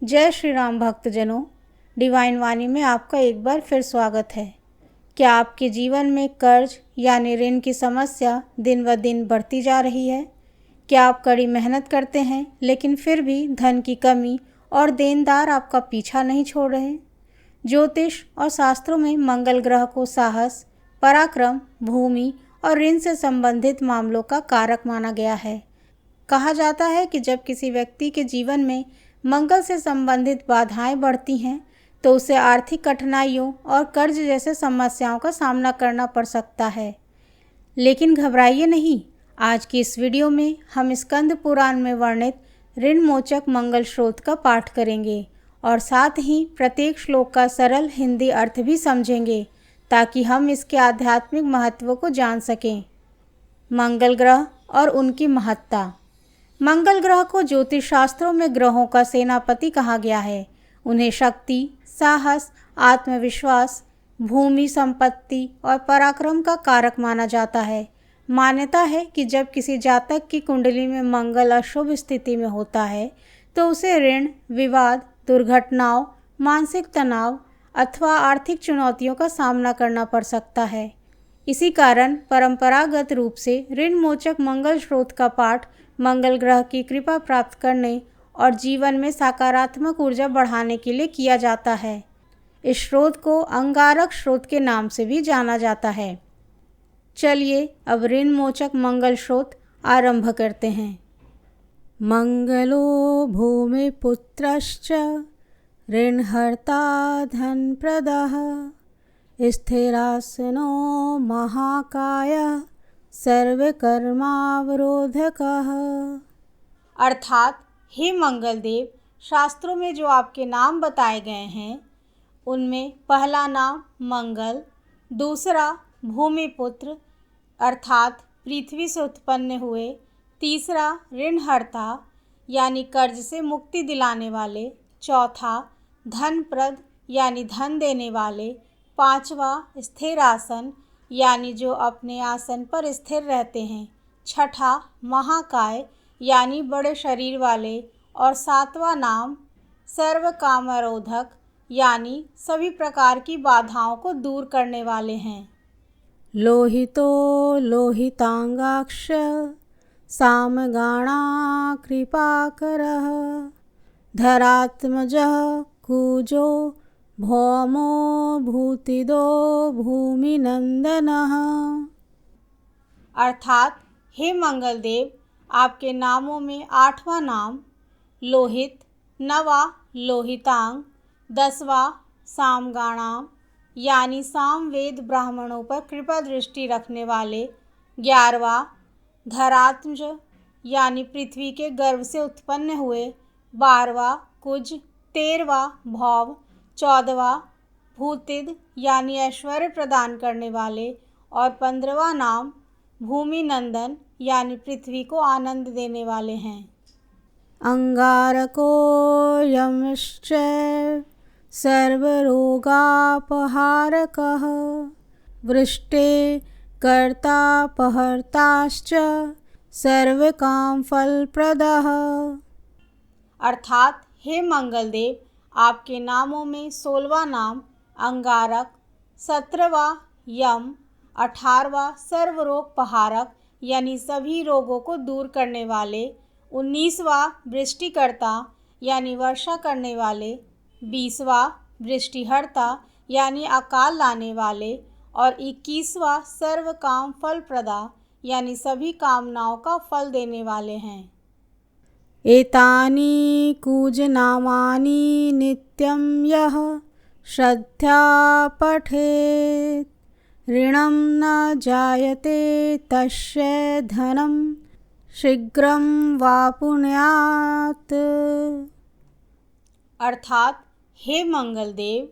जय श्री राम भक्तजनों, डिवाइन वाणी में आपका एक बार फिर स्वागत है। क्या आपके जीवन में कर्ज यानी ऋण की समस्या दिन व दिन बढ़ती जा रही है? क्या आप कड़ी मेहनत करते हैं लेकिन फिर भी धन की कमी और देनदार आपका पीछा नहीं छोड़ रहे? ज्योतिष और शास्त्रों में मंगल ग्रह को साहस, पराक्रम, भूमि और ऋण से संबंधित मामलों का कारक माना गया है। कहा जाता है कि जब किसी व्यक्ति के जीवन में मंगल से संबंधित बाधाएं बढ़ती हैं तो उसे आर्थिक कठिनाइयों और कर्ज जैसे समस्याओं का सामना करना पड़ सकता है। लेकिन घबराइए नहीं, आज की इस वीडियो में हम स्कंद पुराण में वर्णित ऋण मोचक मंगल स्रोत का पाठ करेंगे और साथ ही प्रत्येक श्लोक का सरल हिंदी अर्थ भी समझेंगे ताकि हम इसके आध्यात्मिक महत्व को जान सकें। मंगल ग्रह और उनकी महत्ता। मंगल ग्रह को ज्योतिष शास्त्रों में ग्रहों का सेनापति कहा गया है। उन्हें शक्ति, साहस, आत्मविश्वास, भूमि संपत्ति और पराक्रम का कारक माना जाता है। मान्यता है कि जब किसी जातक की कुंडली में मंगल अशुभ स्थिति में होता है तो उसे ऋण, विवाद, दुर्घटनाओं, मानसिक तनाव अथवा आर्थिक चुनौतियों का सामना करना पड़ सकता है। इसी कारण परंपरागत रूप से ऋण मोचक मंगल स्रोत का पाठ मंगल ग्रह की कृपा प्राप्त करने और जीवन में सकारात्मक ऊर्जा बढ़ाने के लिए किया जाता है। इस स्रोत को अंगारक स्रोत के नाम से भी जाना जाता है। चलिए अब ऋण मोचक मंगल स्रोत आरंभ करते हैं। मंगलो भूमिपुत्रश्च ऋणहर्ता धनप्रदः स्थिरासनो महाकायः सर्वकर्मावरोधकः। अर्थात हे मंगल देव, शास्त्रों में जो आपके नाम बताए गए हैं उनमें पहला नाम मंगल, दूसरा भूमिपुत्र अर्थात पृथ्वी से उत्पन्न हुए, तीसरा ऋणहर्ता यानी कर्ज से मुक्ति दिलाने वाले, चौथा धनप्रद यानी धन देने वाले, पांचवा स्थिर आसन यानी जो अपने आसन पर स्थिर रहते हैं, छठा महाकाय यानी बड़े शरीर वाले और सातवां नाम सर्व कामरोधक यानी सभी प्रकार की बाधाओं को दूर करने वाले हैं। लोहितो लोहितांगाक्ष सामगाणा कृपाकरः धरात्मजः कुजो भौमो भूतिदो भूमिनंदनः। अर्थात हे मंगल देव, आपके नामों में आठवां नाम लोहित, नवा लोहितांग, 10वां सामगाणाम यानी सामवेद ब्राह्मणों पर कृपा दृष्टि रखने वाले, 11वां धरात्मज यानी पृथ्वी के गर्भ से उत्पन्न हुए, 12वां कुज, 13वां भौम, 14वां भूतिद यानी ऐश्वर्य प्रदान करने वाले और 15वां नाम भूमि नंदन यानी पृथ्वी को आनंद देने वाले हैं। अंगारको यमश्च सर्वरोगापहारकः वृष्टे कर्तापहर्ताश्च सर्वकामफलप्रदः। अर्थात हे मंगल देव, आपके नामों में 16वां नाम अंगारक, 17वां यम, 18वां सर्वरोग पहारक यानी सभी रोगों को दूर करने वाले, 19वां वृष्टिकर्ता यानी वर्षा करने वाले, 20वां वृष्टिहर्ता यानी अकाल लाने वाले और 21वां सर्व काम फलप्रदा यानी सभी कामनाओं का फल देने वाले हैं। एतानि कूजनामानि नित्यं यः श्रद्धया पठेत् ऋणं न जायते तस्य धनं शीघ्रं वापुण्यात्। अर्थात हे मंगल देव,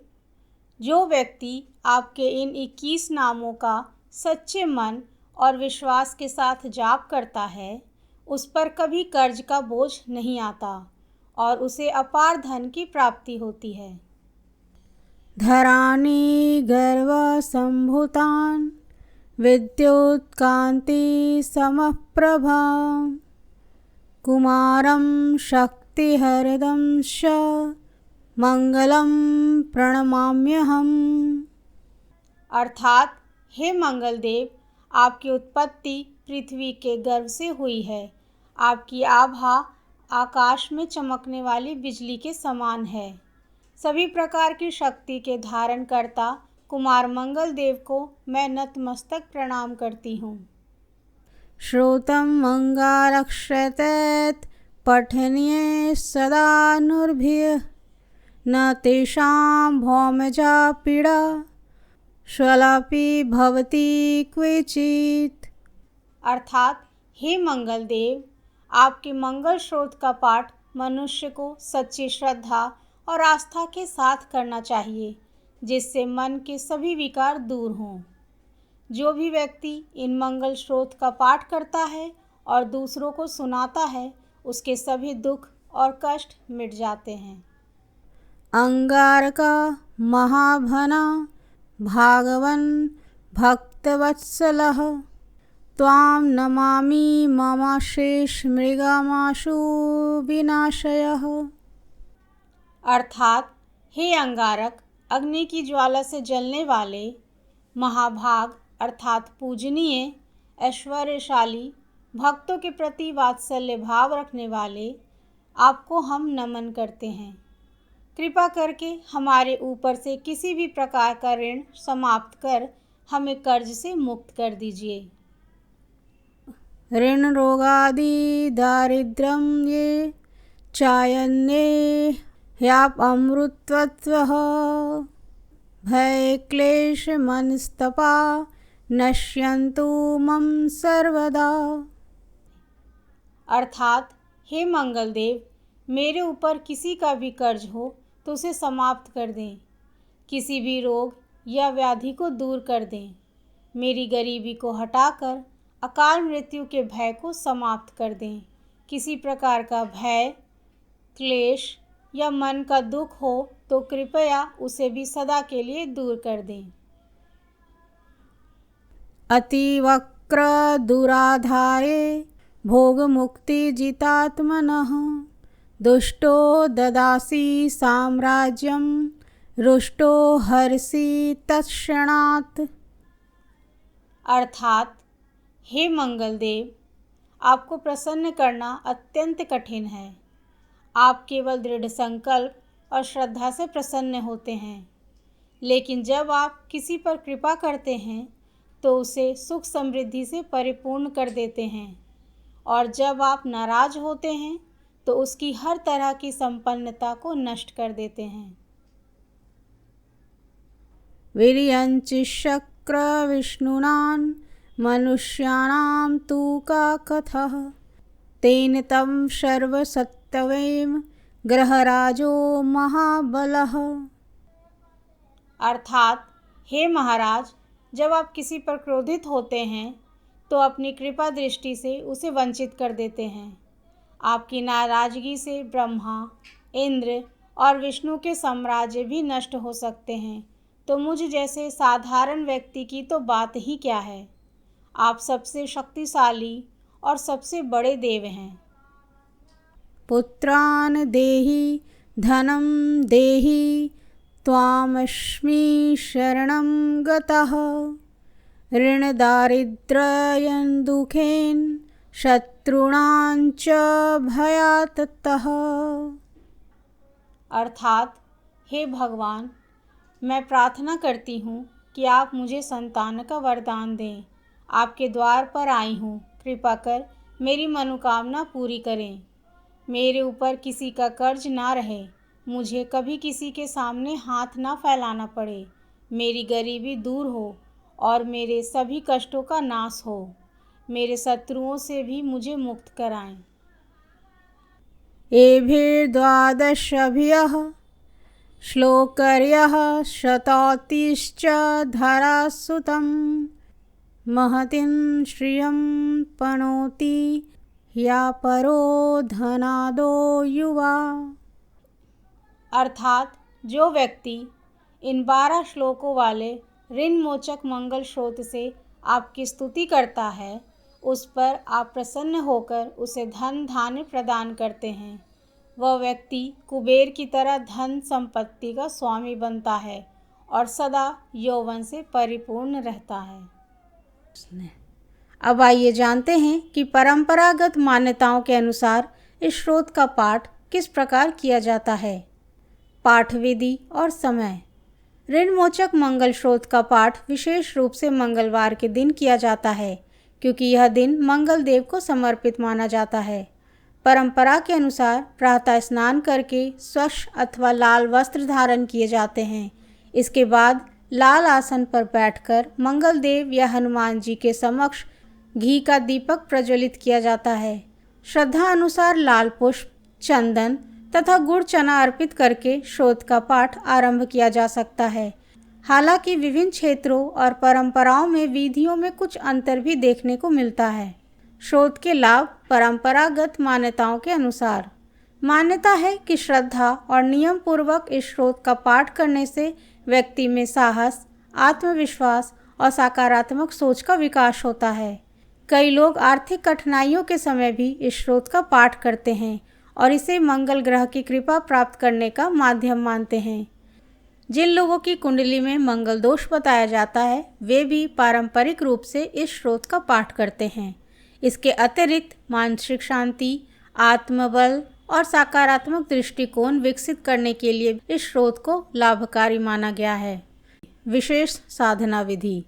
जो व्यक्ति आपके इन 21 नामों का सच्चे मन और विश्वास के साथ जाप करता है उस पर कभी कर्ज का बोझ नहीं आता और उसे अपार धन की प्राप्ति होती है। धराणि गर्व संभूतान विद्युत्कांति समप्रभा कुमारं शक्ति भक्तिहरदं च मंगलम प्रणमाम्यहम्। अर्थात हे मंगल देव, आपकी उत्पत्ति पृथ्वी के गर्भ से हुई है। आपकी आभा आकाश में चमकने वाली बिजली के समान है। सभी प्रकार की शक्ति के धारण करता कुमार मंगल देव को मैं नतमस्तक प्रणाम करती हूँ। श्रोतम् अंगारक्षतेत पठनीय सदा नुर्भिः न तेषां भौमजा पीड़ा स्वलापि भवति क्वचित्। अर्थात हे मंगल देव, आपके मंगल स्रोत का पाठ मनुष्य को सच्ची श्रद्धा और आस्था के साथ करना चाहिए, जिससे मन के सभी विकार दूर हों। जो भी व्यक्ति इन मंगल स्रोत का पाठ करता है और दूसरों को सुनाता है, उसके सभी दुख और कष्ट मिट जाते हैं। अंगारका महाभना भागवन भक्तवत्सलः त्वां नमामि मम शेष मृगमाशु विनाशयः। अर्थात हे अंगारक, अग्नि की ज्वाला से जलने वाले, महाभाग अर्थात पूजनीय, ऐश्वर्यशाली, भक्तों के प्रति वात्सल्य भाव रखने वाले, आपको हम नमन करते हैं। कृपा करके हमारे ऊपर से किसी भी प्रकार का ऋण समाप्त कर हमें कर्ज से मुक्त कर दीजिए। ऋण रोगादि दारिद्र्यं ये चायन्ये ह्याप अमृतत्वः भय क्लेश मनस्तपा नश्यन्तु मम सर्वदा। अर्थात हे मंगल देव, मेरे ऊपर किसी का भी कर्ज हो तो उसे समाप्त कर दें, किसी भी रोग या व्याधि को दूर कर दें, मेरी गरीबी को हटाकर अकाल मृत्यु के भय को समाप्त कर दें, किसी प्रकार का भय, क्लेश या मन का दुख हो तो कृपया उसे भी सदा के लिए दूर कर दें। अतिवक्र दुराधारे भोग मुक्ति जितात्मनः दुष्टो ददासि साम्राज्यं रुष्टो हर्षि तत्क्षणात्। अर्थात हे मंगल देव, आपको प्रसन्न करना अत्यंत कठिन है। आप केवल दृढ़ संकल्प और श्रद्धा से प्रसन्न होते हैं, लेकिन जब आप किसी पर कृपा करते हैं तो उसे सुख समृद्धि से परिपूर्ण कर देते हैं, और जब आप नाराज होते हैं तो उसकी हर तरह की संपन्नता को नष्ट कर देते हैं। वीर्यञ्च शक्र विष्णुनां मनुष्याणां तु का कथः तेन तं सर्वसत्त्वेन ग्रहराजो महाबलः। अर्थात हे महाराज, जब आप किसी पर क्रोधित होते हैं तो अपनी कृपा दृष्टि से उसे वंचित कर देते हैं। आपकी नाराजगी से ब्रह्मा, इंद्र और विष्णु के साम्राज्य भी नष्ट हो सकते हैं, तो मुझ जैसे साधारण व्यक्ति की तो बात ही क्या है। आप सबसे शक्तिशाली और सबसे बड़े देव हैं। पुत्रान् देहि धनं देहि त्वामस्मि शरणं गतः ऋण दारिद्र्यं दुखेन शत्रुणां च भयातः। अर्थात हे भगवान, मैं प्रार्थना करती हूँ कि आप मुझे संतान का वरदान दें। आपके द्वार पर आई हूँ, कृपा कर मेरी मनोकामना पूरी करें। मेरे ऊपर किसी का कर्ज ना रहे, मुझे कभी किसी के सामने हाथ ना फैलाना पड़े, मेरी गरीबी दूर हो और मेरे सभी कष्टों का नाश हो। मेरे शत्रुओं से भी मुझे मुक्त कराएं। एभिर्द्वादशभिः श्लोकर्यः शतोतिश्च धरासुतं महतीं श्रियं पणोति या परो धनादो युवा। अर्थात जो व्यक्ति इन 12 श्लोकों वाले ऋण मोचक मंगल स्रोत से आपकी स्तुति करता है, उस पर आप प्रसन्न होकर उसे धन धान्य प्रदान करते हैं। वह व्यक्ति कुबेर की तरह धन संपत्ति का स्वामी बनता है और सदा यौवन से परिपूर्ण रहता है। अब आइए जानते हैं कि परंपरागत मान्यताओं के अनुसार इस श्रोत का पाठ किस प्रकार किया जाता है। पाठ विधि और समय। ऋणमोचक मंगल श्रोत का पाठ विशेष रूप से मंगलवार के दिन किया जाता है, क्योंकि यह दिन मंगल देव को समर्पित माना जाता है। परंपरा के अनुसार प्रातः स्नान करके स्वच्छ अथवा लाल वस्त्र धारण किए जाते हैं। इसके बाद लाल आसन पर बैठकर मंगल देव या हनुमान जी के समक्ष घी का दीपक प्रज्वलित किया जाता है। श्रद्धा अनुसार लाल पुष्प, चंदन तथा गुड़ चना अर्पित करके श्रोत का पाठ आरंभ किया जा सकता है। हालांकि विभिन्न क्षेत्रों और परंपराओं में विधियों में कुछ अंतर भी देखने को मिलता है। श्रोत के लाभ। परंपरागत मान्यताओं के अनुसार मान्यता है कि श्रद्धा और नियम पूर्वक इस श्रोत का पाठ करने से व्यक्ति में साहस, आत्मविश्वास और सकारात्मक सोच का विकास होता है। कई लोग आर्थिक कठिनाइयों के समय भी इस श्रोत का पाठ करते हैं और इसे मंगल ग्रह की कृपा प्राप्त करने का माध्यम मानते हैं। जिन लोगों की कुंडली में मंगल दोष बताया जाता है, वे भी पारंपरिक रूप से इस श्रोत का पाठ करते हैं। इसके अतिरिक्त मानसिक शांति, आत्मबल और सकारात्मक दृष्टिकोण विकसित करने के लिए इस श्रोत को लाभकारी माना गया है। विशेष साधना विधि।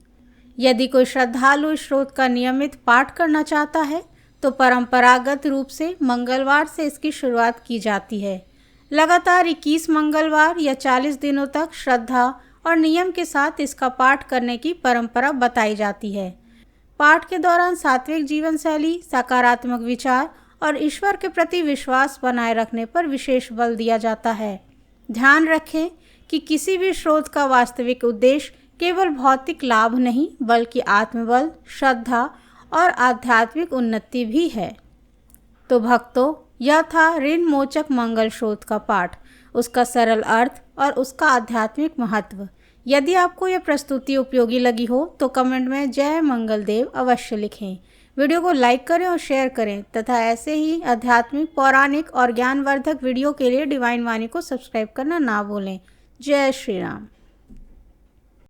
यदि कोई श्रद्धालु इस श्रोत का नियमित पाठ करना चाहता है तो परंपरागत रूप से मंगलवार से इसकी शुरुआत की जाती है। लगातार 21 मंगलवार या 40 दिनों तक श्रद्धा और नियम के साथ इसका पाठ करने की परंपरा बताई जाती है। पाठ के दौरान सात्विक जीवन शैली, सकारात्मक विचार और ईश्वर के प्रति विश्वास बनाए रखने पर विशेष बल दिया जाता है। ध्यान रखें कि किसी भी स्रोत का वास्तविक उद्देश्य केवल भौतिक लाभ नहीं, बल्कि आत्मबल, श्रद्धा और आध्यात्मिक उन्नति भी है। तो भक्तों, यह था ऋणमोचक मंगल श्रोत का पाठ, उसका सरल अर्थ और उसका आध्यात्मिक महत्व। यदि आपको यह प्रस्तुति उपयोगी लगी हो तो कमेंट में जय मंगल देव अवश्य लिखें। वीडियो को लाइक करें और शेयर करें तथा ऐसे ही आध्यात्मिक, पौराणिक और ज्ञानवर्धक वीडियो के लिए डिवाइन वाणी को सब्सक्राइब करना ना भूलें। जय श्री राम।